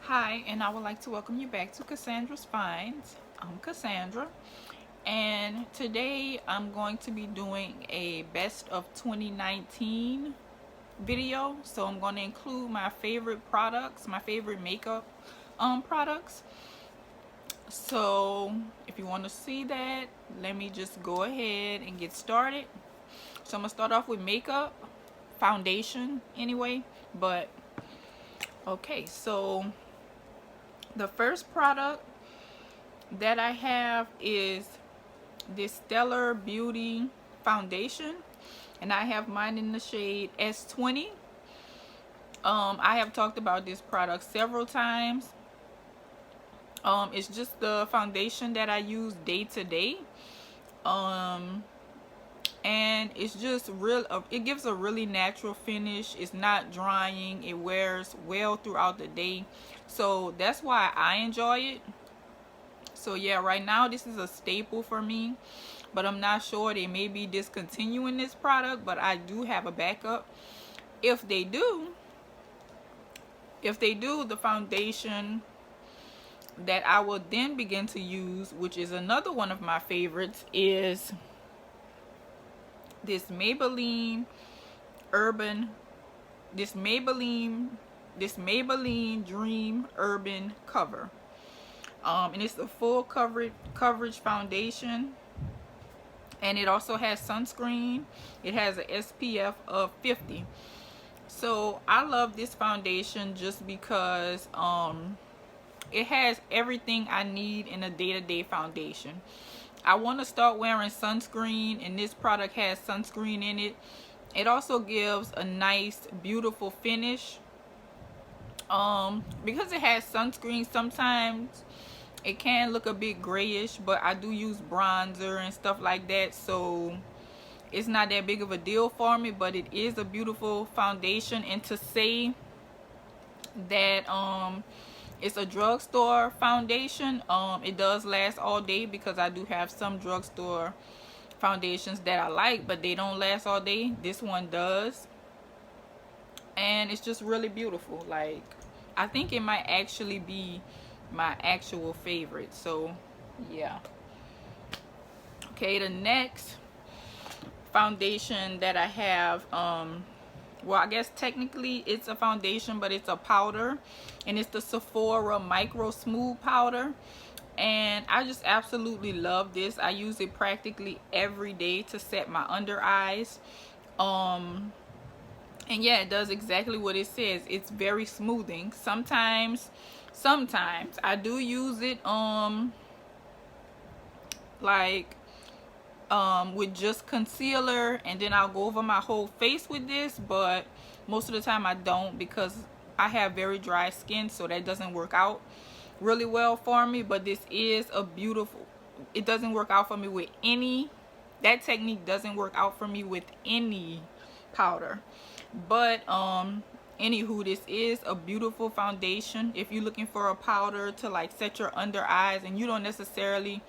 Hi, and I would like to welcome you back to Cassandra's Finds. I'm Cassandra, and today I'm going to be doing a best of 2019 video. So I'm going to include my favorite products, my favorite makeup products. So if you want to see that, let me just go ahead and get started. So I'm going to start off with makeup, foundation anyway, but okay, so the first product that I have is this Stellar Beauty foundation, and I have mine in the shade S20. I have talked about this product several times. It's just the foundation that I use day to day, and it's just real. It gives a really natural finish. It's not drying. It wears well throughout the day, so that's why I enjoy it. So yeah, right now this is a staple for me, but I'm not sure they may be discontinuing this product, but I do have a backup. If they do, the foundation that I will then begin to use, which is another one of my favorites, is this Maybelline Urban, this Maybelline Dream Urban Cover. And it's a full coverage foundation, and it also has sunscreen. It has an SPF of 50. So I love this foundation just because it has everything I need in a day-to-day foundation. I want to start wearing sunscreen, and this product has sunscreen in it. It also gives a nice, beautiful finish. Because it has sunscreen, sometimes it can look a bit grayish, but I do use bronzer and stuff like that, so it's not that big of a deal for me. But it is a beautiful foundation, and to say that it's a drugstore foundation, it does last all day, because I do have some drugstore foundations that I like, but they don't last all day. This one does, and it's just really beautiful. Like, I think it might actually be my actual favorite. So yeah. Okay, the next foundation that I have, well, I guess technically it's a foundation, but it's a powder, and it's the Sephora Micro Smooth Powder, and I just absolutely love this. I use it practically every day to set my under eyes. And yeah, it does exactly what it says. It's very smoothing. Sometimes I do use it with just concealer, and then I'll go over my whole face with this, but most of the time I don't, because I have very dry skin, so that doesn't work out really well for me. But this is a beautiful, it doesn't work out for me with any, that technique doesn't work out for me with any powder. But anywho, this is a beautiful foundation if you're looking for a powder to like set your under eyes, and you don't necessarily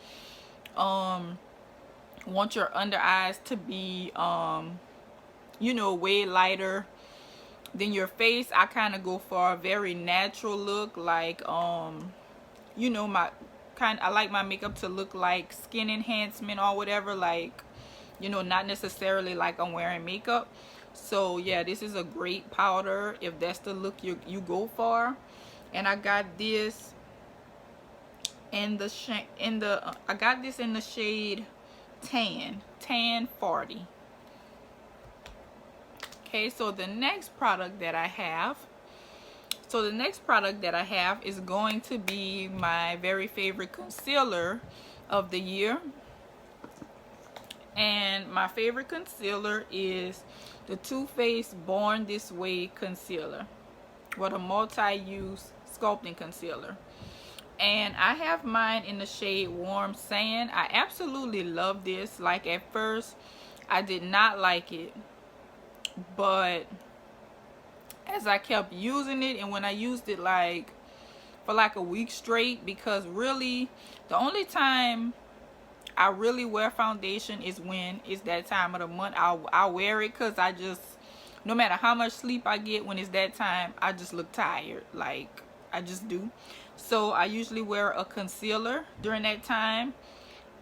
want your under eyes to be you know, way lighter than your face. I kind of go for a very natural look, like you know, I like my makeup to look like skin enhancement or whatever, like, you know, not necessarily like I'm wearing makeup. So yeah, this is a great powder if that's the look you go for. And I got this in the I got this in the shade tan 40. Okay, so the next product that I have is going to be my very favorite concealer of the year. And my favorite concealer is the Too Faced Born This Way concealer, with a multi-use sculpting concealer. And I have mine in the shade Warm Sand. I absolutely love this. Like, at first I did not like it, but as I kept using it, and when I used it like for like a week straight, because really the only time I really wear foundation is when it's that time of the month. I'll wear it because I just, no matter how much sleep I get, when it's that time, I just look tired. Like, I just do. So I usually wear a concealer during that time,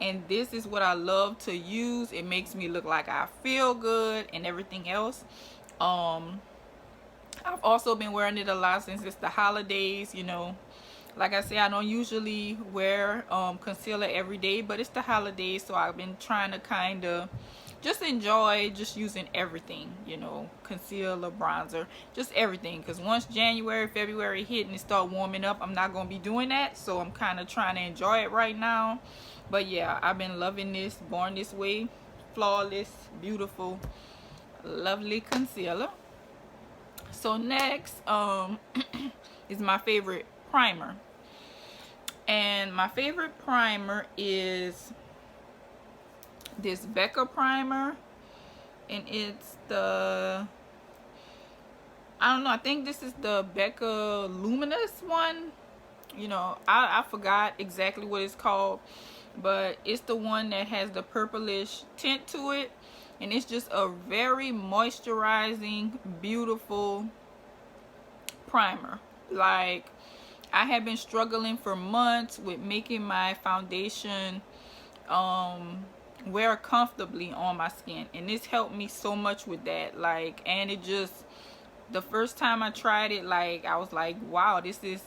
and this is what I love to use. It makes me look like I feel good and everything else. I've also been wearing it a lot since it's the holidays, you know. Like I say, I don't usually wear concealer every day, but it's the holidays, so I've been trying to kind of just enjoy just using everything, you know, concealer, bronzer, just everything. Because once January, February hit and it start warming up, I'm not going to be doing that, so I'm kind of trying to enjoy it right now. But yeah, I've been loving this Born This Way Flawless, beautiful, lovely concealer. So next is my favorite primer, and my favorite primer is this Becca primer, and it's the, I don't know, I think this is the Becca Luminous one. You know, I forgot exactly what it's called, but it's the one that has the purplish tint to it, and it's just a very moisturizing, beautiful primer. Like, I have been struggling for months with making my foundation wear comfortably on my skin, and this helped me so much with that. Like, and it just, the first time I tried it, like, I was like, wow, this is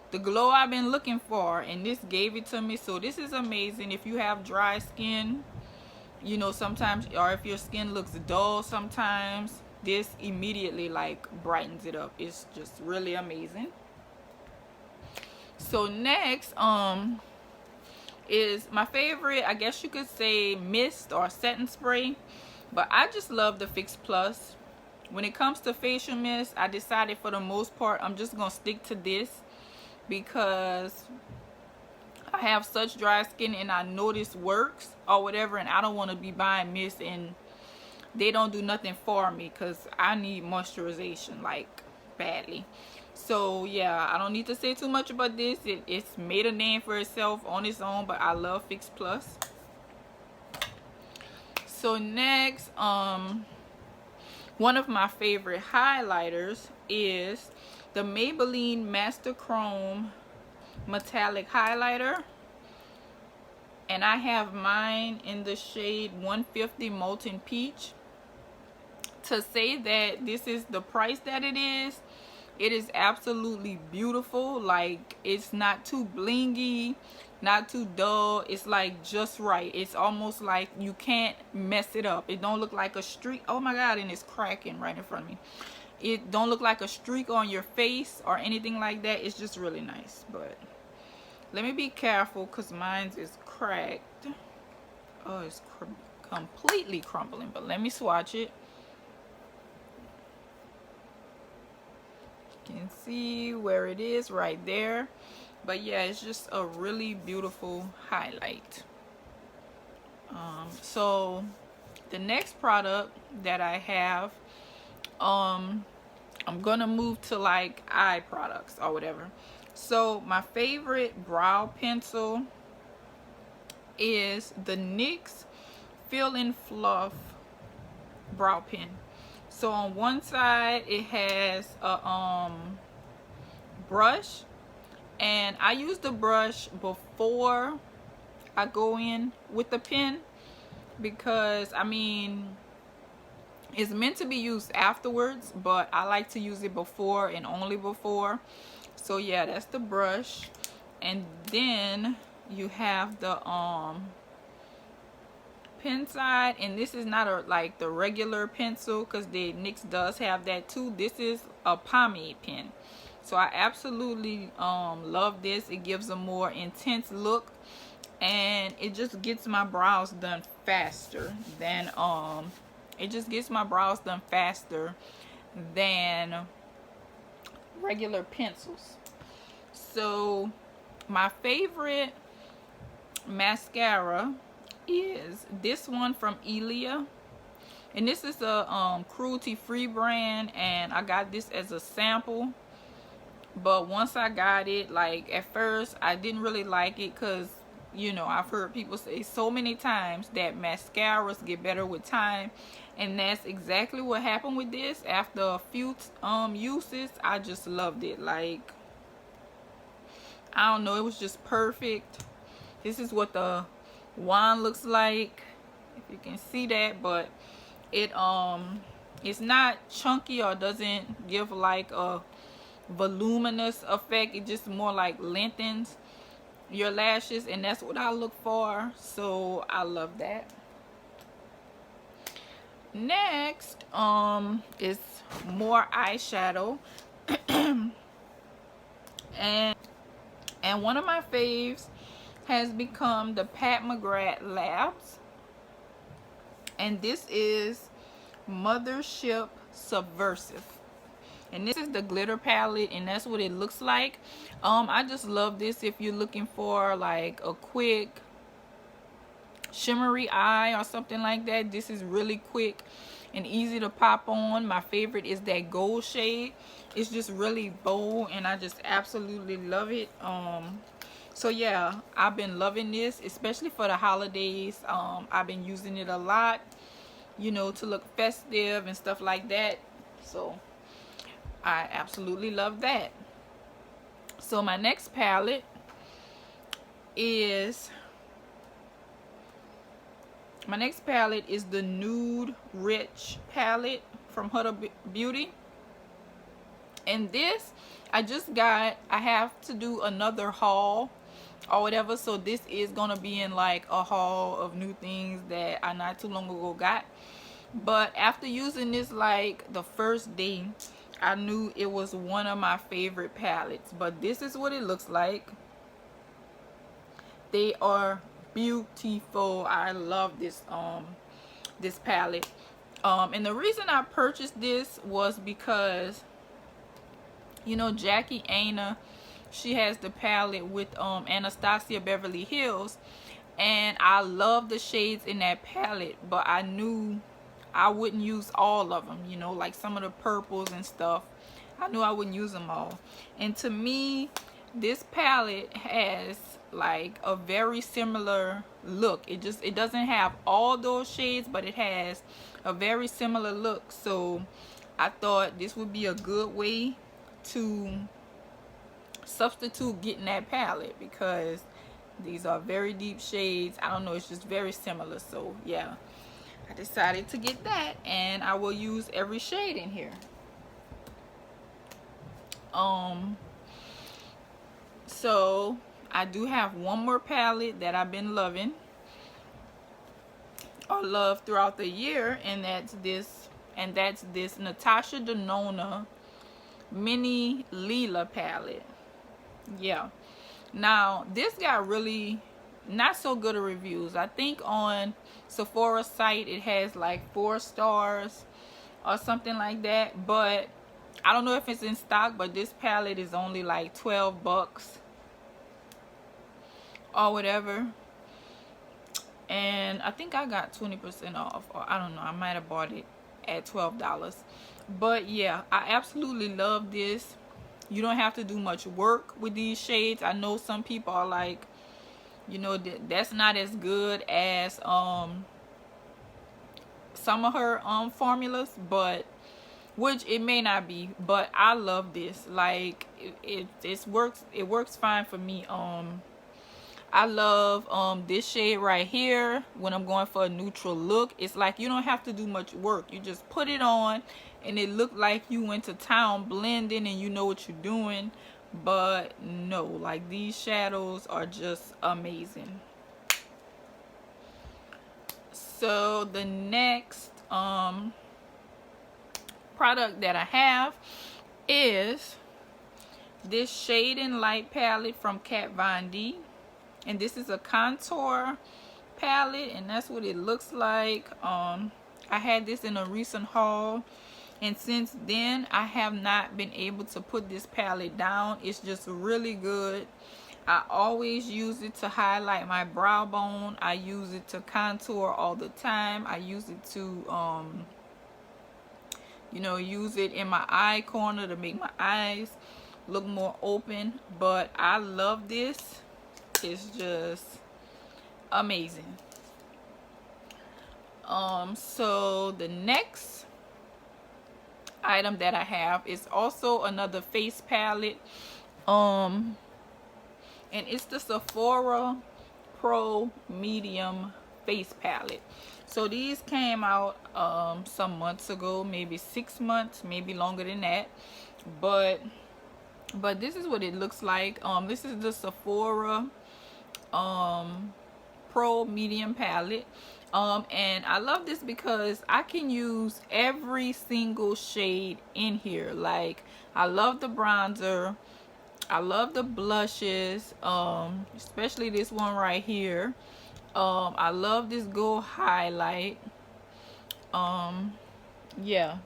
the glow I've been looking for, and this gave it to me. So this is amazing if you have dry skin, you know, sometimes, or if your skin looks dull sometimes, this immediately like brightens it up. It's just really amazing. So next is my favorite, I guess you could say, mist or setting spray, but I just love the Fix Plus. When it comes to facial mist, I decided for the most part I'm just gonna stick to this because I have such dry skin and I know this works or whatever, and I don't want to be buying mist and they don't do nothing for me, because I need moisturization like badly. So yeah, I don't need to say too much about this. It's made a name for itself on its own, but I love Fix Plus. So next, one of my favorite highlighters is the Maybelline Master Chrome Metallic Highlighter, and I have mine in the shade 150 Molten Peach. To say that this is the price that it is absolutely beautiful. Like, it's not too blingy, not too dull. It's like just right. It's almost like you can't mess it up. It don't look like a streak. Oh my god, and it's cracking right in front of me. It don't look like a streak on your face or anything like that. It's just really nice. But let me be careful because mine is cracked. Oh, it's completely crumbling. But let me swatch it. You can see where it is right there. But yeah, it's just a really beautiful highlight. So the next product that I have, I'm gonna move to like eye products or whatever. So my favorite brow pencil is the NYX Fill and Fluff brow pen. So on one side it has a brush, and I use the brush before I go in with the pen, because I mean, it's meant to be used afterwards, but I like to use it before and only before. So yeah, that's the brush. And then you have the pen side, and this is not like the regular pencil, because the NYX does have that too. This is a pomade pen. So I absolutely love this. It gives a more intense look, and it just gets my brows done faster than regular pencils. So my favorite mascara is this one from Ilia, and this is a cruelty free brand, and I got this as a sample. But once I got it, like, at first I didn't really like it, because you know, I've heard people say so many times that mascaras get better with time, and that's exactly what happened with this. After a few uses, I just loved it. Like, I don't know, it was just perfect. This is what the wand looks like, if you can see that, but it it's not chunky or doesn't give like a voluminous effect. It just more like lengthens your lashes, and that's what I look for, so I love that. Next is more eyeshadow. and one of my faves has become the Pat McGrath Labs, and this is Mothership Subversive, and this is the glitter palette, and that's what it looks like. I just love this if you're looking for like a quick shimmery eye or something like that. This is really quick and easy to pop on. My favorite is that gold shade. It's just really bold, and I just absolutely love it. So yeah, I've been loving this, especially for the holidays. I've been using it a lot, you know, to look festive and stuff like that. So I absolutely love that. So my next palette is the Nude Rich palette from Huda Beauty. And this I just got. I have to do another haul or whatever, so this is gonna be in like a haul of new things that I not too long ago got. But after using this like the first day, I knew it was one of my favorite palettes. But this is what it looks like. They are beautiful. I love this this palette. And the reason I purchased this was because, you know, Jackie Aina, she has the palette with Anastasia Beverly Hills, and I love the shades in that palette, but I knew I wouldn't use all of them, you know, like some of the purples and stuff. I knew I wouldn't use them all. And to me, this palette has like a very similar look. It doesn't have all those shades, but it has a very similar look. So I thought this would be a good way to substitute getting that palette, because these are very deep shades. I don't know, it's just very similar. So yeah, I decided to get that, and I will use every shade in here. So I do have one more palette that I've been loving or love throughout the year, and that's this Natasha Denona Mini Lila palette. Yeah, now this got really not so good of reviews. I think on Sephora's site it has like 4 stars or something like that, but I don't know if it's in stock. But this palette is only like 12 bucks or whatever, and I think I got 20% off, or I don't know, I might have bought it at $12. But yeah, I absolutely love this. You don't have to do much work with these shades. I know some people are like, you know, that's not as good as some of her formulas, but which it may not be, but I love this. Like it works fine for me. I love this shade right here when I'm going for a neutral look. It's like you don't have to do much work. You just put it on and it looked like you went to town blending and you know what you're doing. But no, like these shadows are just amazing. So the next product that I have is this Shade and Light palette from Kat Von D. And this is a contour palette, and that's what it looks like. I had this in a recent haul, and since then I have not been able to put this palette down. It's just really good. I always use it to highlight my brow bone. I use it to contour all the time. I use it to you know, use it in my eye corner to make my eyes look more open. But I love this. It's just amazing. So the next item that I have is also another face palette. and it's the Sephora Pro Medium Face Palette. So these came out some months ago, maybe 6 months, maybe longer than that. But this is what it looks like. This is the Sephora Pro Medium Palette. And I love this because I can use every single shade in here. Like, I love the bronzer, I love the blushes, especially this one right here. I love this gold highlight. Yeah,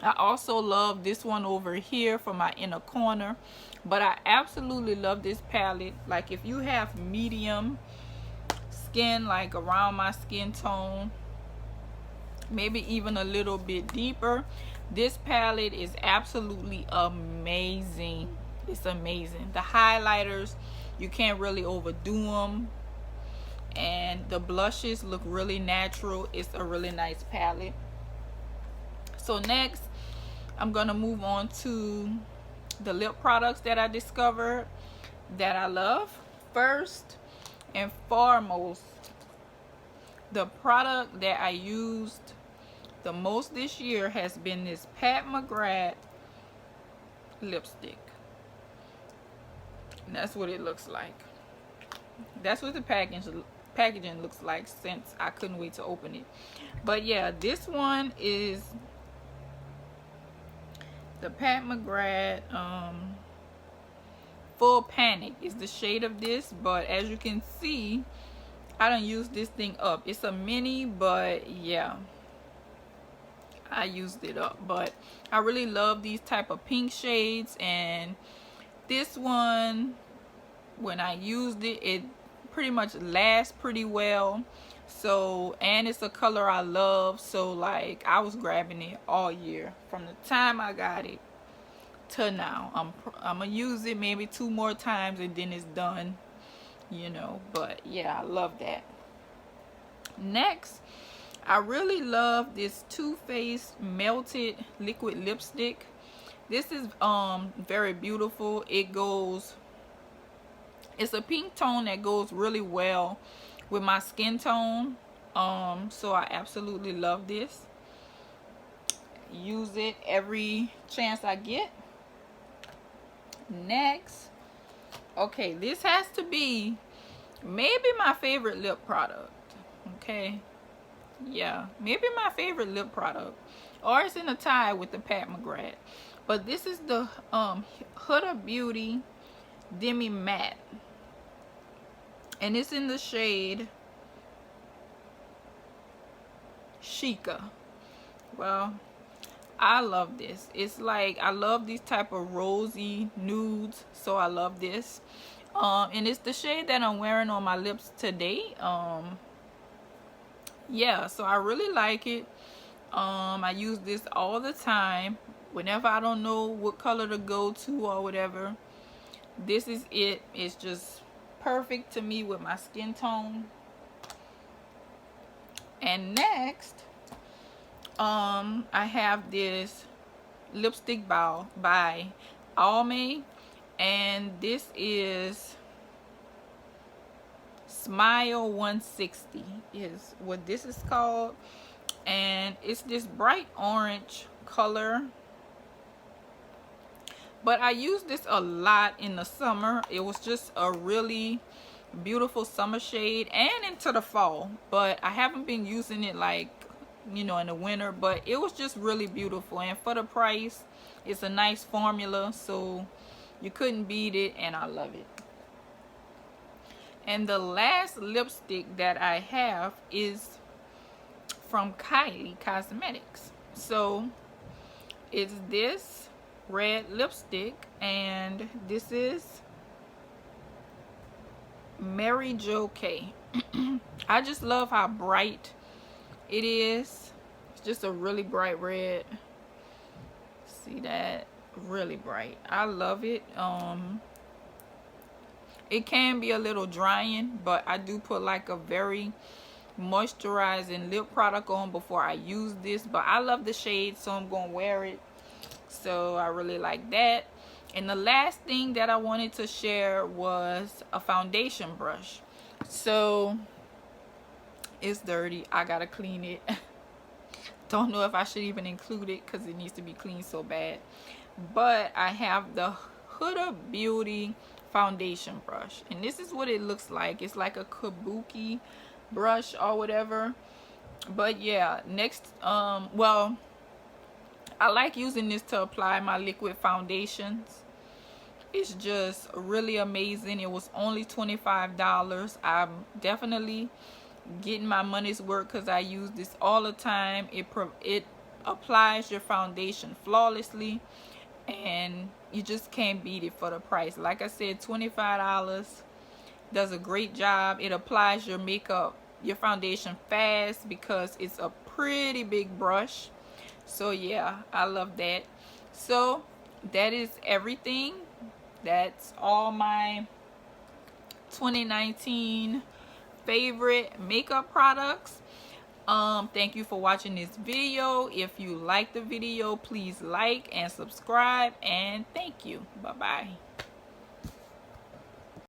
I also love this one over here for my inner corner. But I absolutely love this palette. Like, if you have medium skin, like around my skin tone, maybe even a little bit deeper, this palette is absolutely amazing. It's amazing. The highlighters, you can't really overdo them, and the blushes look really natural. It's a really nice palette. So next, I'm gonna move on to the lip products that I discovered that I love. First and foremost, the product that I used the most this year has been this Pat McGrath lipstick. And that's what it looks like. That's what the packaging looks like, since I couldn't wait to open it. But yeah, this one is the Pat McGrath Full Panic is the shade of this. But as you can see, I don't use this thing up. It's a mini, but yeah, I used it up. But I really love these type of pink shades, and this one, when I used it, it pretty much lasts pretty well. So, and it's a color I love, so like I was grabbing it all year from the time I got it to now. I'm gonna use it maybe 2 more times and then it's done, you know. But yeah, I love that. Next, I really love this Too Faced Melted Liquid Lipstick. This is very beautiful. It's a pink tone that goes really well with my skin tone. So I absolutely love this. Use it every chance I get. Next, okay, this has to be maybe my favorite lip product. Okay, yeah, maybe my favorite lip product, or it's in a tie with the Pat McGrath. But this is the Huda Beauty Demi Matte, and it's in the shade Chica. Well, I love this. It's like, I love these type of rosy nudes, so I love this. And it's the shade that I'm wearing on my lips today. Yeah, so I really like it. I use this all the time whenever I don't know what color to go to or whatever. This is it. It's just perfect to me with my skin tone. And next, I have this lipstick by Almay, and this is Smile 160 is what this is called, and it's this bright orange color. But I use this a lot in the summer. It was just a really beautiful summer shade, and into the fall. But I haven't been using it, like, you know, in the winter. But it was just really beautiful, and for the price, it's a nice formula, so you couldn't beat it, and I love it. And the last lipstick that I have is from Kylie Cosmetics. So it's this red lipstick, and this is Mary Jo K. I just love how bright it is. It's just a really bright red. See that? Really bright. I love it. It can be a little drying, but I do put like a very moisturizing lip product on before I use this. But I love the shade, so I'm gonna wear it. So I really like that. And the last thing that I wanted to share was a foundation brush. So it's dirty, I gotta clean it. Don't know if I should even include it because it needs to be cleaned so bad. But I have the Huda Beauty foundation brush, and this is what it looks like. It's like a kabuki brush or whatever. But yeah, next well, I like using this to apply my liquid foundations. It's just really amazing. It was only $25. I'm definitely getting my money's worth because I use this all the time. It applies your foundation flawlessly, and you just can't beat it for the price. Like I said, $25 does a great job. It applies your makeup, your foundation fast because it's a pretty big brush. So yeah, I love that. So that is everything. That's all my 2019 favorite makeup products. Thank you for watching this video. If you like the video, please like and subscribe, and thank you. Bye bye.